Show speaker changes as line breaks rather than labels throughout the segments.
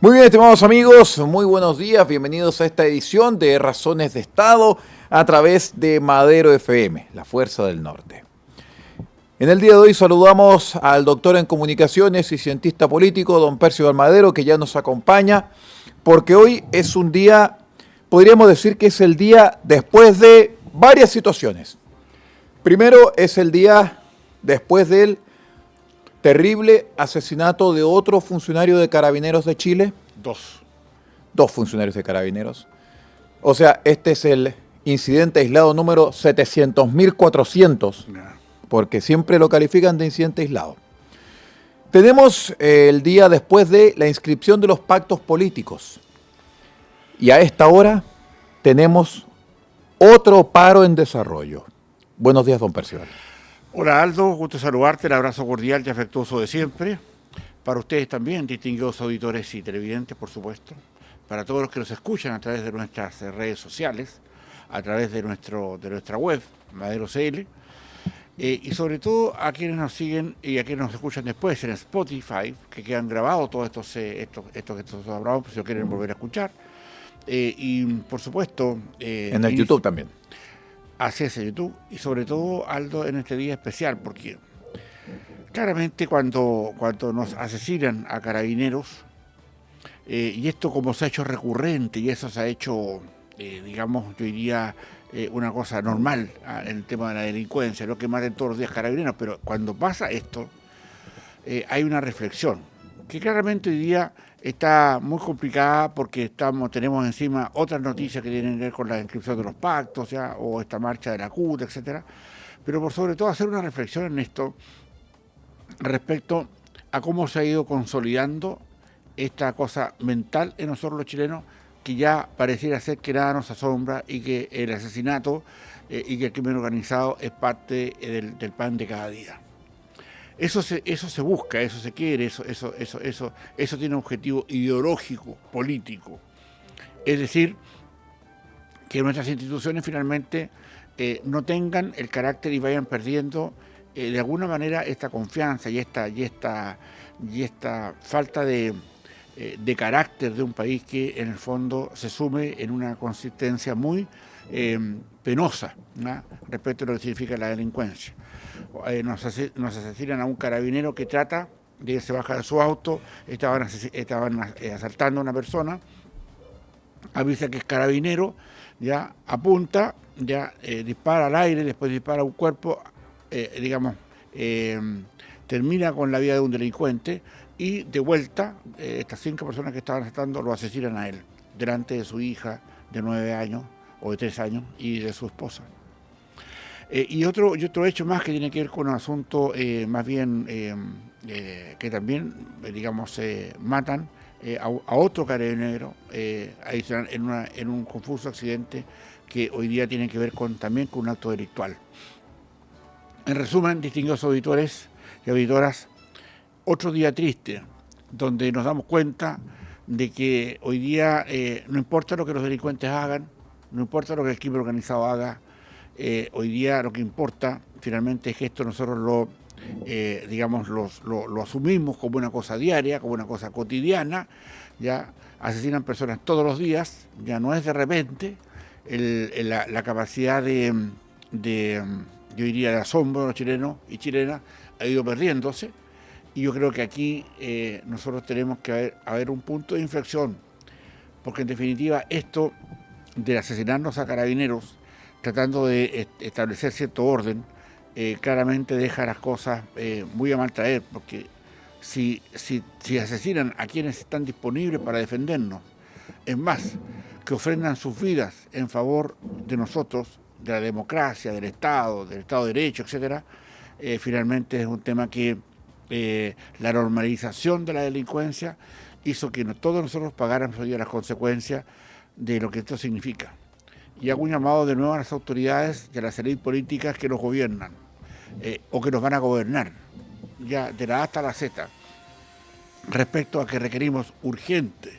Muy bien, estimados amigos, muy buenos días, bienvenidos a esta edición de Razones de Estado a través de Madero FM, la Fuerza del Norte. En el día de hoy saludamos al doctor en comunicaciones y cientista político, don Percival Madero, que ya nos acompaña, porque hoy es un día, podríamos decir que es el día después de varias situaciones. Primero es el día después del terrible asesinato de otro funcionario de Carabineros de Chile. Dos funcionarios de Carabineros. O sea, este es el incidente aislado número 700.400, porque siempre lo califican de incidente aislado. Tenemos el día después de la inscripción de los pactos políticos. Y a esta hora tenemos otro paro en desarrollo. Buenos días, don Percival.
Hola Aldo, gusto saludarte, el abrazo cordial y afectuoso de siempre. Para ustedes también, distinguidos auditores y televidentes, por supuesto. Para todos los que nos escuchan a través de nuestras redes sociales, a través de nuestra web, Madero CL, y sobre todo a quienes nos siguen y a quienes nos escuchan después en Spotify, que quedan grabados todos estos que nosotros hablamos, si lo quieren volver a escuchar. Y por supuesto...
en el YouTube también.
Así es, en YouTube, y sobre todo, Aldo, en este día especial, porque claramente cuando nos asesinan a carabineros, y esto como se ha hecho recurrente, y eso se ha hecho, digamos, yo diría, una cosa normal en el tema de la delincuencia, no que maten todos los días carabineros, pero cuando pasa esto, hay una reflexión, que claramente hoy día está muy complicada porque tenemos encima otras noticias que tienen que ver con la inscripción de los pactos, ya, o esta marcha de la CUT, etcétera. Pero por sobre todo hacer una reflexión en esto respecto a cómo se ha ido consolidando esta cosa mental en nosotros los chilenos, que ya pareciera ser que nada nos asombra y que el asesinato y que el crimen organizado es parte del pan de cada día. Eso se busca, eso se quiere, eso tiene un objetivo ideológico, político. Es decir, que nuestras instituciones finalmente no tengan el carácter y vayan perdiendo de alguna manera esta confianza y esta falta de carácter de un país que en el fondo se sume en una consistencia muy penosa, ¿no?, respecto a lo que significa la delincuencia. Nos asesinan a un carabinero que trata de irse baja de su auto, estaban asaltando a una persona, avisa que es carabinero, ya apunta, ya dispara al aire, después dispara a un cuerpo, termina con la vida de un delincuente y de vuelta estas 5 personas que estaban asaltando lo asesinan a él, delante de su hija de 9 años o de 3 años y de su esposa. Y otro hecho más que tiene que ver con un asunto más bien que también, matan a otro carabinero adicional en un confuso accidente que hoy día tiene que ver también con un acto delictual. En resumen, distinguidos auditores y auditoras, otro día triste, donde nos damos cuenta de que hoy día no importa lo que los delincuentes hagan, no importa lo que el crimen organizado haga, hoy día lo que importa finalmente es que esto nosotros lo asumimos como una cosa diaria, como una cosa cotidiana. Ya asesinan personas todos los días, ya no es de repente. La capacidad yo diría, de asombro de los chilenos y chilenas ha ido perdiéndose, y yo creo que aquí nosotros tenemos que haber un punto de inflexión, porque en definitiva esto de asesinarnos a carabineros tratando de establecer cierto orden, claramente deja las cosas muy a mal traer, porque si asesinan a quienes están disponibles para defendernos, es más, que ofrendan sus vidas en favor de nosotros, de la democracia, del Estado de Derecho, etcétera, finalmente es un tema que la normalización de la delincuencia hizo que todos nosotros pagáramos hoy las consecuencias de lo que esto significa. Y hago un llamado de nuevo a las autoridades y a las élites políticas que nos gobiernan o que nos van a gobernar, ya de la A hasta la Z, respecto a que requerimos urgente,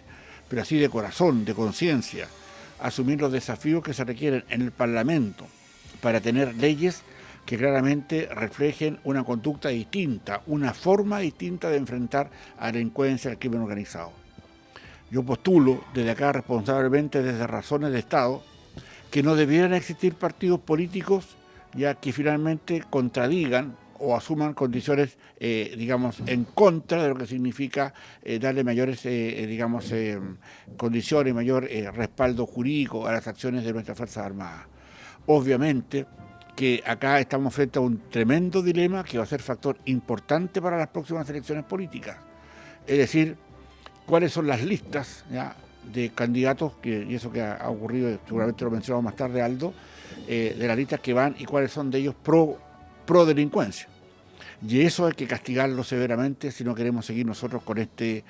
pero así de corazón, de conciencia, asumir los desafíos que se requieren en el Parlamento para tener leyes que claramente reflejen una conducta distinta, una forma distinta de enfrentar a la delincuencia y al crimen organizado. Yo postulo desde acá responsablemente, desde Razones de Estado, que no debieran existir partidos políticos ya que finalmente contradigan o asuman condiciones, digamos, en contra de lo que significa darle mayores, condiciones, mayor respaldo jurídico a las acciones de nuestras Fuerzas Armadas. Obviamente que acá estamos frente a un tremendo dilema que va a ser factor importante para las próximas elecciones políticas. Es decir, cuáles son las listas ya de candidatos, y eso que ha ocurrido, seguramente lo mencionamos más tarde, Aldo, de las listas que van y cuáles son de ellos pro delincuencia. Y eso hay que castigarlo severamente si no queremos seguir nosotros con este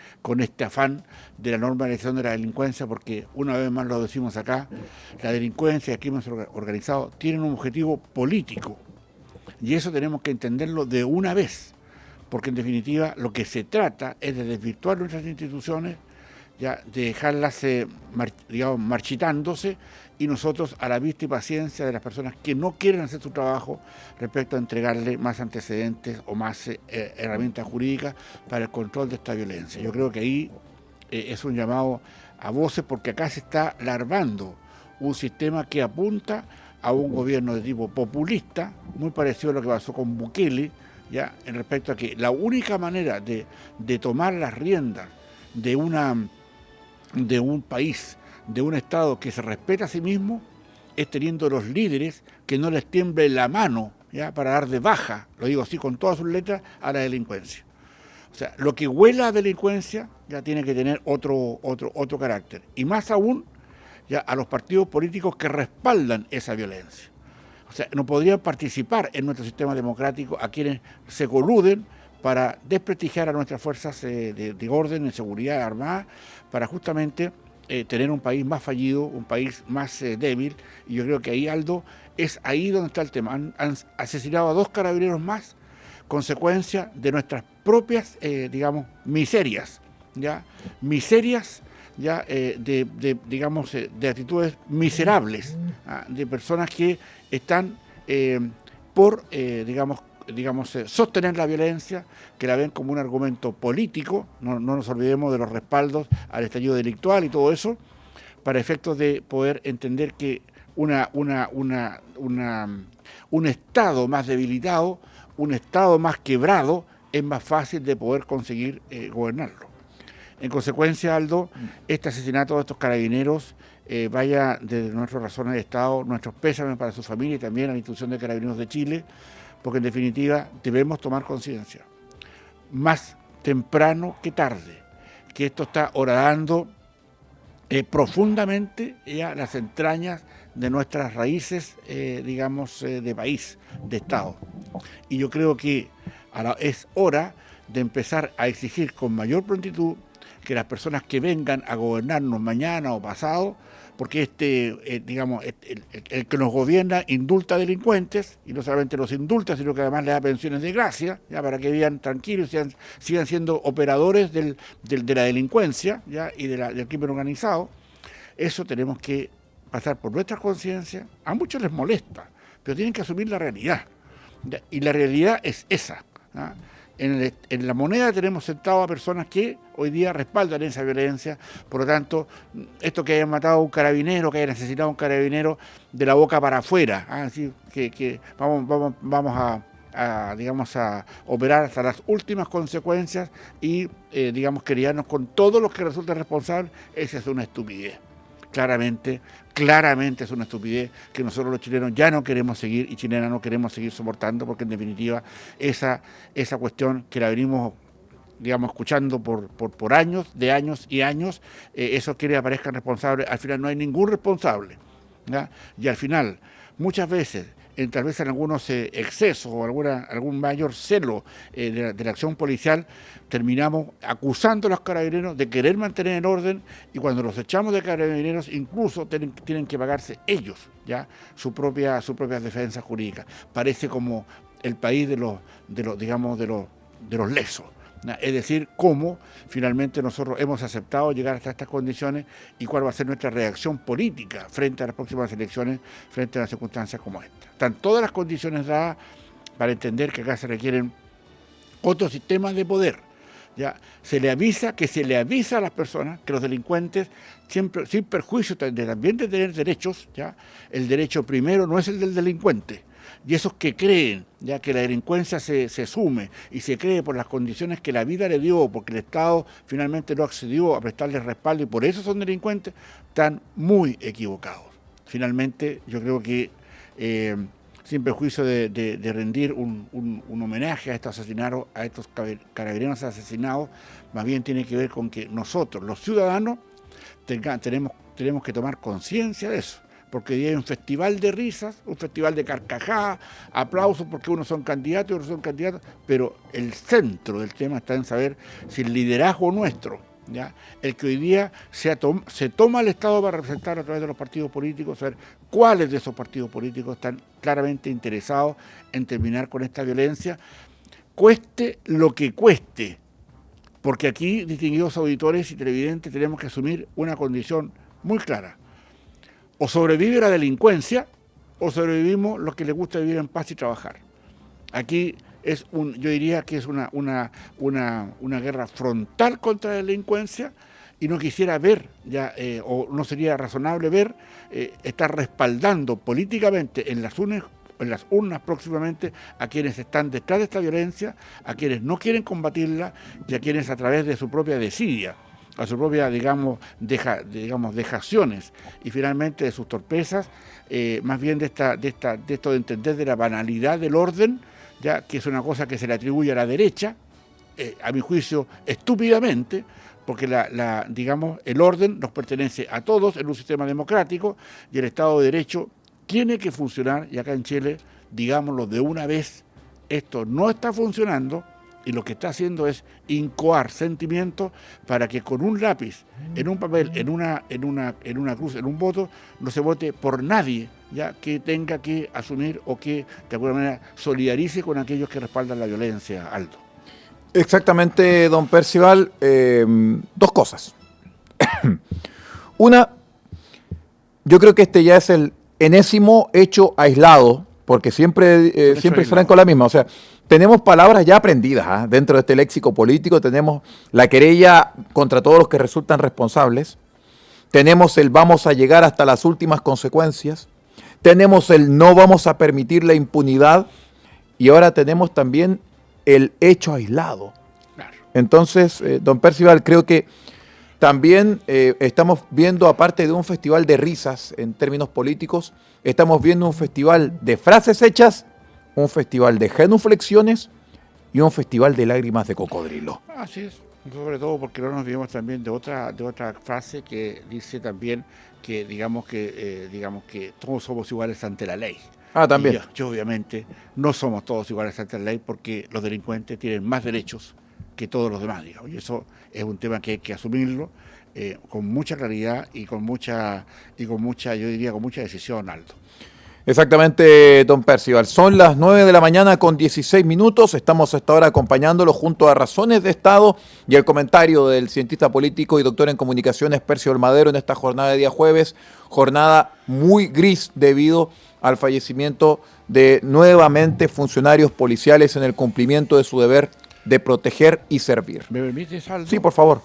afán de la normalización de la delincuencia, porque una vez más lo decimos acá, la delincuencia y el crimen organizado tienen un objetivo político, y eso tenemos que entenderlo de una vez, porque en definitiva lo que se trata es de desvirtuar nuestras instituciones, ya de dejarlas marchitándose, y nosotros a la vista y paciencia de las personas que no quieren hacer su trabajo respecto a entregarle más antecedentes o más herramientas jurídicas para el control de esta violencia. Yo creo que ahí es un llamado a voces, porque acá se está larvando un sistema que apunta a un gobierno de tipo populista, muy parecido a lo que pasó con Bukele, ya en respecto a que la única manera de tomar las riendas de un país, de un Estado que se respeta a sí mismo, es teniendo los líderes que no les tiemble la mano, ¿ya?, para dar de baja, lo digo así con todas sus letras, a la delincuencia. O sea, lo que huela a delincuencia ya tiene que tener otro carácter. Y más aún, ya a los partidos políticos que respaldan esa violencia. O sea, no podrían participar en nuestro sistema democrático a quienes se coluden para desprestigiar a nuestras fuerzas de orden, de seguridad armada, para justamente tener un país más fallido, un país más débil. Y yo creo que ahí, Aldo, es ahí donde está el tema. Han asesinado a 2 carabineros más, consecuencia de nuestras propias, miserias, ¿ya? Miserias, ¿ya? De actitudes miserables, ¿ah?, de personas que están por sostener la violencia, que la ven como un argumento político. No nos olvidemos de los respaldos al estallido delictual y todo eso, para efectos de poder entender que un Estado más debilitado, un Estado más quebrado, es más fácil de poder conseguir gobernarlo. En consecuencia, Aldo, este asesinato de estos carabineros, vaya desde nuestras Razones de Estado, nuestros pésames para su familia y también a la institución de Carabineros de Chile, porque en definitiva debemos tomar conciencia, más temprano que tarde, que esto está horadando profundamente ya las entrañas de nuestras raíces, de país, de Estado. Y yo creo que es hora de empezar a exigir con mayor prontitud que las personas que vengan a gobernarnos mañana o pasado, porque el que nos gobierna indulta delincuentes, y no solamente los indulta, sino que además le da pensiones de gracia, ya, para que vivan tranquilos y sigan siendo operadores de la delincuencia, ya, y del crimen organizado. Eso tenemos que pasar por nuestra conciencia. A muchos les molesta, pero tienen que asumir la realidad, ya, y la realidad es esa, ¿ya? En la moneda tenemos sentado a personas que hoy día respaldan esa violencia. Por lo tanto, esto que hayan matado a un carabinero, que hayan asesinado a un carabinero, de la boca para afuera, así que vamos a operar hasta las últimas consecuencias y querellarnos con todos los que resulten responsables, esa es una estupidez. Claramente es una estupidez que nosotros los chilenos ya no queremos seguir, y chilenas no queremos seguir soportando, porque en definitiva esa cuestión que la venimos escuchando por años y años, eso quiere que aparezcan responsables. Al final no hay ningún responsable, ¿ya? Y al final, muchas veces, tal vez en algunos excesos o algún mayor celo de la acción policial, terminamos acusando a los carabineros de querer mantener el orden, y cuando los echamos de carabineros incluso tienen que pagarse ellos, ya, sus propias defensas jurídicas. Parece como el país de los lesos. Es decir, cómo finalmente nosotros hemos aceptado llegar hasta estas condiciones y cuál va a ser nuestra reacción política frente a las próximas elecciones, frente a las circunstancias como esta. Están todas las condiciones dadas para entender que acá se requieren otros sistemas de poder. Ya se le avisa a las personas que los delincuentes, siempre sin perjuicio también de tener derechos, ya el derecho primero no es el del delincuente. Y esos que creen ya que la delincuencia se sume y se cree por las condiciones que la vida le dio, porque el Estado finalmente no accedió a prestarles respaldo y por eso son delincuentes, están muy equivocados. Finalmente, yo creo que sin perjuicio de rendir un homenaje a estos asesinados, a estos carabineros asesinados, más bien tiene que ver con que nosotros, los ciudadanos, tenemos que tomar conciencia de eso. Porque hoy hay un festival de risas, un festival de carcajadas, aplausos porque unos son candidatos y otros son candidatos, pero el centro del tema está en saber si el liderazgo nuestro, ¿ya? El que hoy día se toma el Estado para representar a través de los partidos políticos, saber cuáles de esos partidos políticos están claramente interesados en terminar con esta violencia, cueste lo que cueste, porque aquí, distinguidos auditores y televidentes, tenemos que asumir una condición muy clara. O sobrevive la delincuencia, o sobrevivimos los que les gusta vivir en paz y trabajar. Aquí yo diría que es una guerra frontal contra la delincuencia y no quisiera ver, o no sería razonable ver, estar respaldando políticamente en las urnas próximamente a quienes están detrás de esta violencia, a quienes no quieren combatirla y a quienes a través de su propia desidia, a su propia, dejaciones y finalmente de sus torpezas, más bien de esto de entender de la banalidad del orden, ya que es una cosa que se le atribuye a la derecha, a mi juicio estúpidamente, porque el orden nos pertenece a todos en un sistema democrático y el Estado de Derecho tiene que funcionar, y acá en Chile, digámoslo de una vez, esto no está funcionando. Y lo que está haciendo es incoar sentimientos para que con un lápiz, en un papel, en una cruz, en un voto, no se vote por nadie ya que tenga que asumir o que de alguna manera solidarice con aquellos que respaldan la violencia, Aldo.
Exactamente, don Percival. Dos cosas. Una, yo creo que este ya es el enésimo hecho aislado, porque siempre salen con la misma. O sea, tenemos palabras ya aprendidas dentro de este léxico político. Tenemos la querella contra todos los que resultan responsables. Tenemos el vamos a llegar hasta las últimas consecuencias. Tenemos el no vamos a permitir la impunidad. Y ahora tenemos también el hecho aislado. Claro. Entonces, don Percival, creo que también estamos viendo, aparte de un festival de risas en términos políticos, estamos viendo un festival de frases hechas, un festival de genuflexiones y un festival de lágrimas de cocodrilo.
Así es, sobre todo porque no nos olvidemos también de otra frase que dice también que digamos que todos somos iguales ante la ley.
También.
Yo obviamente no somos todos iguales ante la ley porque los delincuentes tienen más derechos que todos los demás, digamos, y eso es un tema que hay que asumirlo con mucha claridad y con mucha, yo diría, con mucha decisión, Aldo.
Exactamente, don Percival. Son las 9 de la mañana con 16 minutos. Estamos hasta ahora acompañándolo junto a Razones de Estado y el comentario del cientista político y doctor en comunicaciones Percival Madero en esta jornada de día jueves. Jornada muy gris debido al fallecimiento de nuevamente funcionarios policiales en el cumplimiento de su deber de proteger y servir.
¿Me permites, Aldo?
Sí, por favor.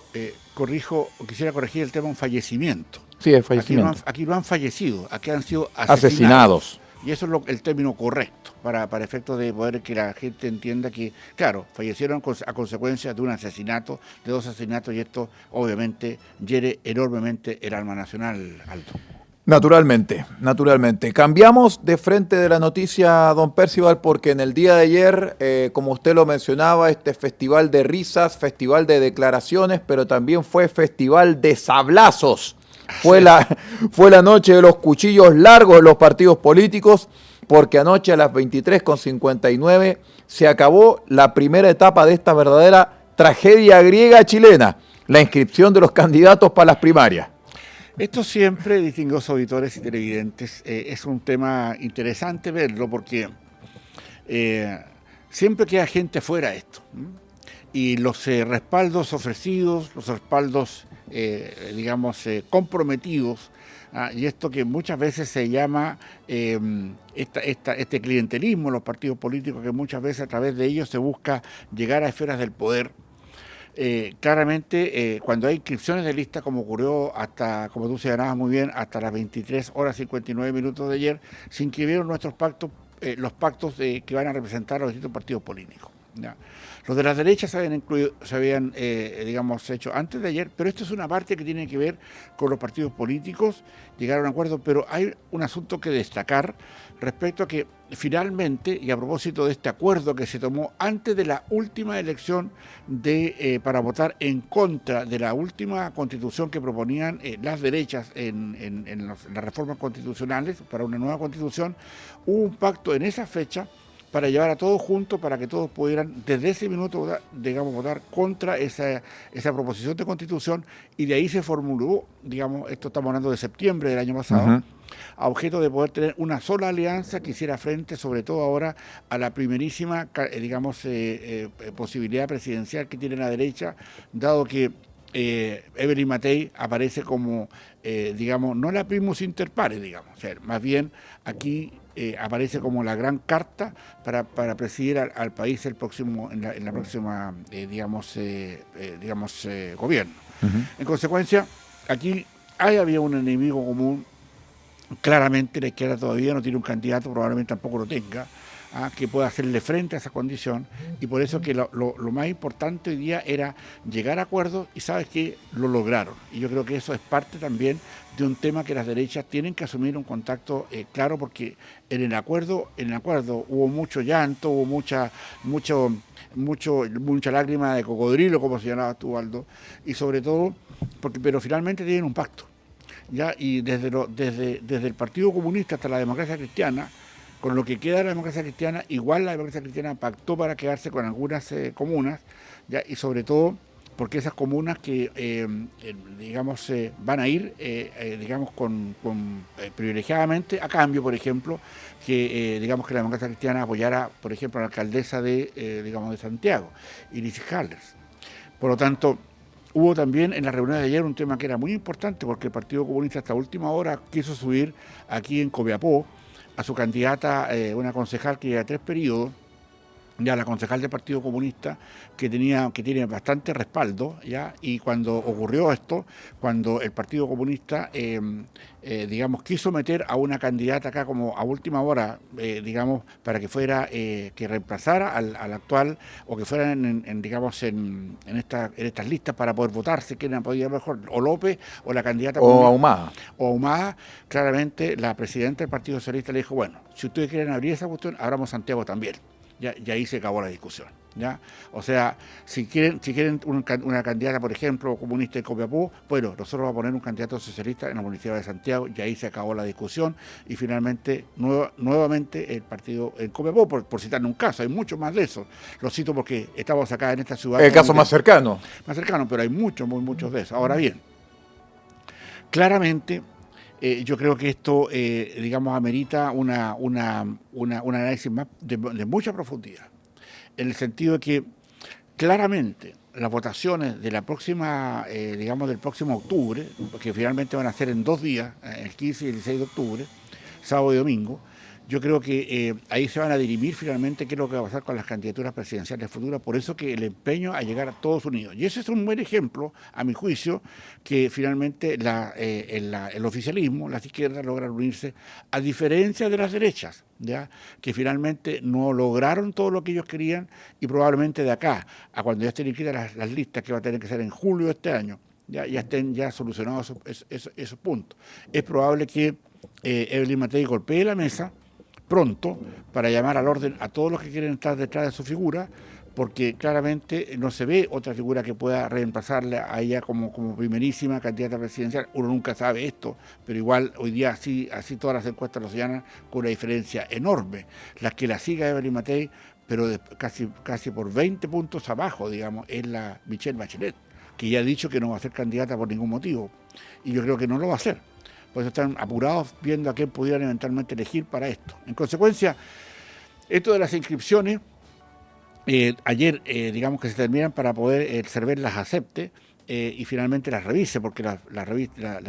Quisiera corregir el tema un fallecimiento.
Sí, el fallecimiento.
Aquí no han fallecido, aquí han sido
asesinados.
Y eso es el término correcto, para efectos de poder que la gente entienda que, claro, fallecieron a consecuencia de un asesinato, de dos asesinatos, y esto obviamente hiere enormemente el alma nacional, Aldo.
Naturalmente. Cambiamos de frente de la noticia, don Percival, porque en el día de ayer, como usted lo mencionaba, este festival de risas, festival de declaraciones, pero también fue festival de sablazos. Fue la noche de los cuchillos largos de los partidos políticos, porque anoche a las 23:59 se acabó la primera etapa de esta verdadera tragedia griega chilena, la inscripción de los candidatos para las primarias.
Esto siempre, distinguidos auditores y televidentes, es un tema interesante verlo porque siempre queda gente fuera de esto. y los respaldos ofrecidos, los respaldos, comprometidos, y esto que muchas veces se llama este clientelismo en los partidos políticos, que muchas veces a través de ellos se busca llegar a esferas del poder. Claramente, cuando hay inscripciones de lista, como ocurrió hasta, como tú señalabas muy bien, hasta las 23 horas 59 minutos de ayer, se inscribieron nuestros pactos, los pactos que van a representar a los distintos partidos políticos. ¿Ya? Los de las derechas se habían hecho antes de ayer, pero esto es una parte que tiene que ver con los partidos políticos, llegar a un acuerdo, pero hay un asunto que destacar respecto a que finalmente, y a propósito de este acuerdo que se tomó antes de la última elección para votar en contra de la última constitución que proponían las derechas en las reformas constitucionales para una nueva constitución, hubo un pacto en esa fecha para llevar a todos juntos, para que todos pudieran desde ese minuto votar contra esa proposición de constitución, y de ahí se formuló, esto estamos hablando de septiembre del año pasado, a objeto de poder tener una sola alianza que hiciera frente sobre todo ahora a la primerísima posibilidad presidencial que tiene la derecha, dado que Evelyn Matei aparece como, no la primus inter pares, o sea, más bien aquí aparece como la gran carta para presidir al país en la próxima, gobierno. En consecuencia, aquí había un enemigo común. Claramente la izquierda todavía no tiene un candidato, probablemente tampoco lo tenga, que pueda hacerle frente a esa condición, y por eso que lo más importante hoy día era llegar a acuerdos, y sabes que lo lograron. Y yo creo que eso es parte también de un tema que las derechas tienen que asumir un contacto claro, porque en el acuerdo hubo mucho llanto, hubo mucha lágrima de cocodrilo, como señalabas tú, Aldo, y sobre todo, pero finalmente tienen un pacto. ¿Ya? Y desde el Partido Comunista hasta la Democracia Cristiana, con lo que queda de la Democracia Cristiana, igual la Democracia Cristiana pactó para quedarse con algunas comunas, ¿ya? Y sobre todo porque esas comunas que van a ir privilegiadamente a cambio, por ejemplo, que que la Democracia Cristiana apoyara, por ejemplo, a la alcaldesa de Santiago, Iris Hallers. Por lo tanto, hubo también en la reunión de ayer un tema que era muy importante, porque el Partido Comunista hasta última hora quiso subir aquí en Copiapó a su candidata, una concejal que lleva 3 periodos, ya la concejal del Partido Comunista, que tiene bastante respaldo, ya, y cuando ocurrió esto, cuando el Partido Comunista quiso meter a una candidata acá como a última hora, para que fuera, que reemplazara al actual, o que fuera en estas listas para poder votarse, quién podía mejor, o López o la candidata
o Ahumada.
O Ahumada. Claramente la presidenta del Partido Socialista le dijo, bueno, si ustedes quieren abrir esa cuestión, abramos Santiago también. Y ahí se acabó la discusión. ¿Ya? O sea, si quieren una candidata, por ejemplo, comunista en Copiapó, bueno, nosotros vamos a poner un candidato socialista en la Municipalidad de Santiago, y ahí se acabó la discusión, y finalmente, nuevamente, el partido en Copiapó, por citar un caso, hay muchos más de esos. Lo cito porque estamos acá en esta ciudad.
El caso más cercano.
Más cercano, pero hay muchos de esos. Ahora bien, claramente, yo creo que esto, amerita un análisis más de mucha profundidad, en el sentido de que claramente las votaciones de la próxima, del próximo octubre, que finalmente van a ser en 2 días, el 15 y el 16 de octubre, sábado y domingo, yo creo que ahí se van a dirimir finalmente qué es lo que va a pasar con las candidaturas presidenciales futuras. Por eso que el empeño a llegar a todos unidos. Y ese es un buen ejemplo, a mi juicio, que finalmente el oficialismo, las izquierdas logran unirse, a diferencia de las derechas, ¿ya? Que finalmente no lograron todo lo que ellos querían, y probablemente de acá a cuando ya estén inscritas las listas, que va a tener que ser en julio de este año, ya estén ya solucionados esos puntos. Es probable que Evelyn Matei golpee la mesa pronto para llamar al orden a todos los que quieren estar detrás de su figura, porque claramente no se ve otra figura que pueda reemplazarle a ella como primerísima candidata presidencial. Uno nunca sabe esto, pero igual hoy día así todas las encuestas lo señalan, con una diferencia enorme. Las que la siga Evelyn Matei, pero casi por 20 puntos abajo, es la Michelle Bachelet, que ya ha dicho que no va a ser candidata por ningún motivo, y yo creo que no lo va a hacer. Por eso están apurados viendo a quién pudieran eventualmente elegir para esto. En consecuencia, esto de las inscripciones Ayer, digamos que se terminan para poder el CERVEL las acepte y finalmente las revise, porque la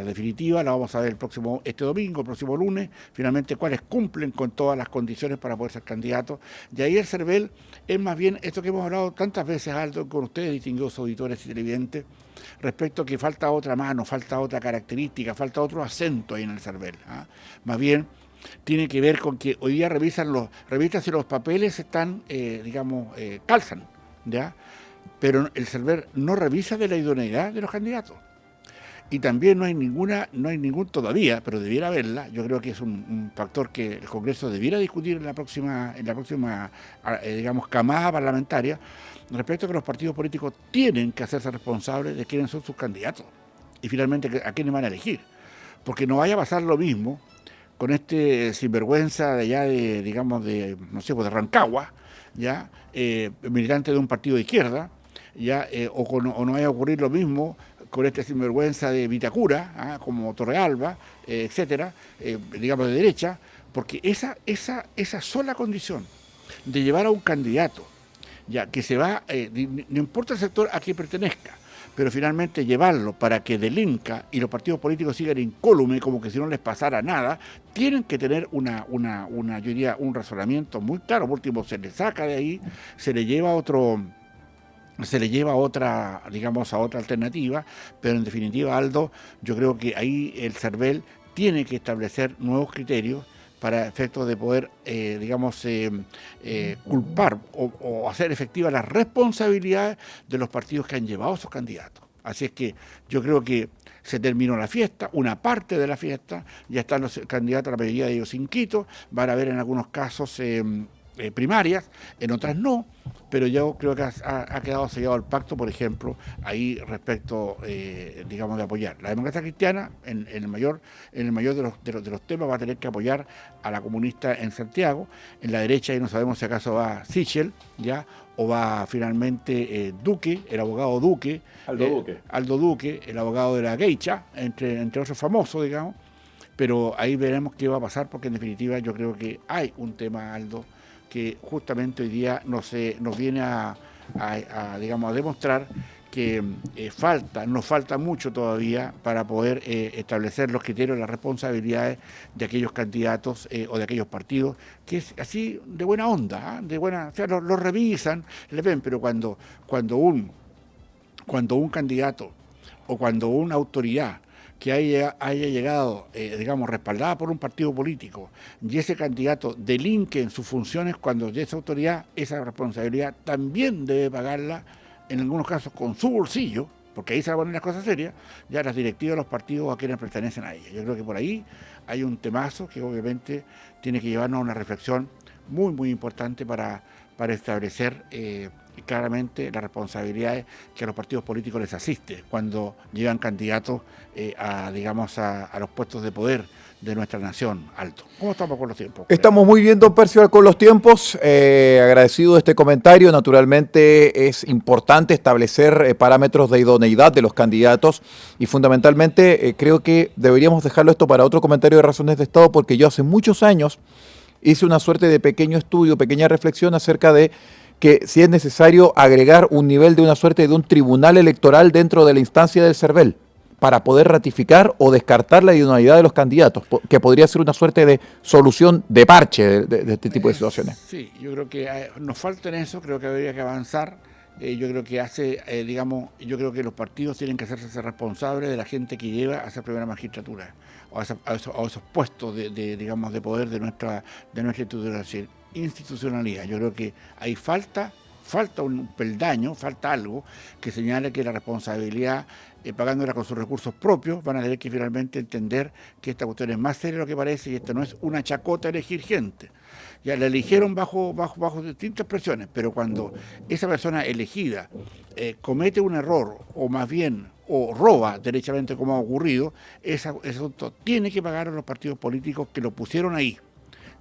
definitiva la vamos a ver este domingo, el próximo lunes, finalmente cuáles cumplen con todas las condiciones para poder ser candidatos. Y ahí el CERVEL es más bien esto que hemos hablado tantas veces, Aldo, con ustedes, distinguidos auditores y televidentes, respecto a que falta otra mano, falta otra característica, falta otro acento ahí en el CERVEL. Más bien tiene que ver con que hoy día revisan si los papeles están, calzan, ¿ya? Pero el CERVEL no revisa de la idoneidad de los candidatos. Y también no hay ningún todavía, pero debiera haberla. Yo creo que es un factor que el Congreso debiera discutir en la próxima camada parlamentaria, respecto a que los partidos políticos tienen que hacerse responsables de quiénes son sus candidatos y finalmente a quiénes van a elegir. Porque no vaya a pasar lo mismo con este sinvergüenza de allá de Rancagua, ya, militante de un partido de izquierda, ya, o no vaya a ocurrir lo mismo con este sinvergüenza de Vitacura, como Torrealba, etcétera, de derecha, porque esa sola condición de llevar a un candidato, ya que se va, no importa el sector a que pertenezca, pero finalmente llevarlo para que delinca y los partidos políticos sigan incólumes, como que si no les pasara nada, tienen que tener yo diría, un razonamiento muy claro. Por último, se le saca de ahí, se le lleva a otra alternativa, pero en definitiva, Aldo, yo creo que ahí el CERVEL tiene que establecer nuevos criterios para efectos de poder, culpar o hacer efectivas las responsabilidades de los partidos que han llevado a sus candidatos. Así es que yo creo que se terminó la fiesta, una parte de la fiesta, ya están los candidatos, la mayoría de ellos inscritos, van a haber en algunos casos primarias, en otras no, pero yo creo que ha quedado sellado el pacto, por ejemplo, ahí respecto, de apoyar. La democracia cristiana, en el mayor de los temas, va a tener que apoyar a la comunista en Santiago. En la derecha, y no sabemos si acaso va Sichel, ya, o va finalmente Duque, el abogado Duque, Aldo Duque, el abogado de la Geisha, entre otros famosos, digamos, pero ahí veremos qué va a pasar, porque en definitiva yo creo que hay un tema, Aldo, que justamente hoy día nos viene a demostrar que nos falta mucho todavía para poder establecer los criterios, las responsabilidades de aquellos candidatos o de aquellos partidos, que es así de buena onda, lo revisan, le ven, pero cuando un candidato o cuando una autoridad que haya llegado, respaldada por un partido político, y ese candidato delinque en sus funciones, cuando esa autoridad, esa responsabilidad también debe pagarla, en algunos casos con su bolsillo, porque ahí se van a poner las cosas serias, ya las directivas de los partidos a quienes pertenecen a ella. Yo creo que por ahí hay un temazo que obviamente tiene que llevarnos a una reflexión muy, muy importante para establecer claramente las responsabilidades que a los partidos políticos les asiste cuando llegan candidatos a los puestos de poder de nuestra nación, Alto. ¿Cómo estamos con los tiempos?
Estamos muy bien, don Percival, con los tiempos. Agradecido de este comentario. Naturalmente es importante establecer parámetros de idoneidad de los candidatos y fundamentalmente creo que deberíamos dejarlo esto para otro comentario de razones de Estado, porque yo hace muchos años hice una suerte de pequeño estudio, pequeña reflexión acerca de que si es necesario agregar un nivel de una suerte de un tribunal electoral dentro de la instancia del CERVEL para poder ratificar o descartar la idoneidad de los candidatos, que podría ser una suerte de solución de parche de este tipo de situaciones.
Sí, yo creo que nos falta en eso, creo que habría que avanzar. Yo creo que yo creo que los partidos tienen que hacerse responsables de la gente que lleva a esa primera magistratura o a esos puestos de poder de nuestra institucionalidad. Yo creo que ahí falta un peldaño, falta algo que señale que la responsabilidad, pagándola con sus recursos propios, van a tener que finalmente entender que esta cuestión es más seria de lo que parece y esto no es una chacota elegir gente. Ya la eligieron bajo distintas presiones, pero cuando esa persona elegida comete un error o más bien o roba derechamente, como ha ocurrido, ese asunto tiene que pagar a los partidos políticos que lo pusieron ahí,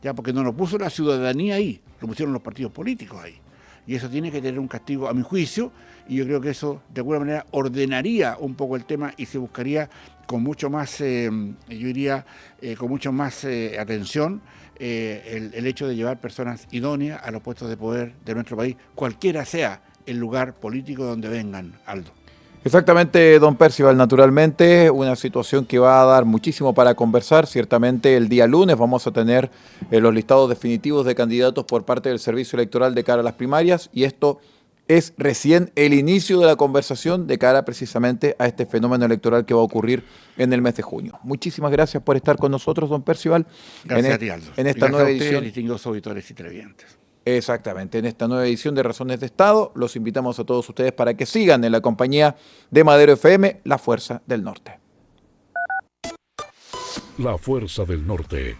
ya, porque no lo puso la ciudadanía ahí, lo pusieron los partidos políticos ahí. Y eso tiene que tener un castigo, a mi juicio, y yo creo que eso de alguna manera ordenaría un poco el tema y se buscaría con mucho más, yo diría, con mucho más atención el hecho de llevar personas idóneas a los puestos de poder de nuestro país, cualquiera sea el lugar político donde vengan, Aldo.
Exactamente, don Percival, naturalmente, una situación que va a dar muchísimo para conversar. Ciertamente el día lunes vamos a tener los listados definitivos de candidatos por parte del Servicio Electoral de cara a las primarias, y esto es recién el inicio de la conversación de cara precisamente a este fenómeno electoral que va a ocurrir en el mes de junio. Muchísimas gracias por estar con nosotros, don Percival.
Gracias a ti, Aldo.
En esta nueva edición.
Distinguidos auditores y televidentes.
Exactamente, en esta nueva edición de Razones de Estado, los invitamos a todos ustedes para que sigan en la compañía de Madero FM, La Fuerza del Norte.
La Fuerza del Norte.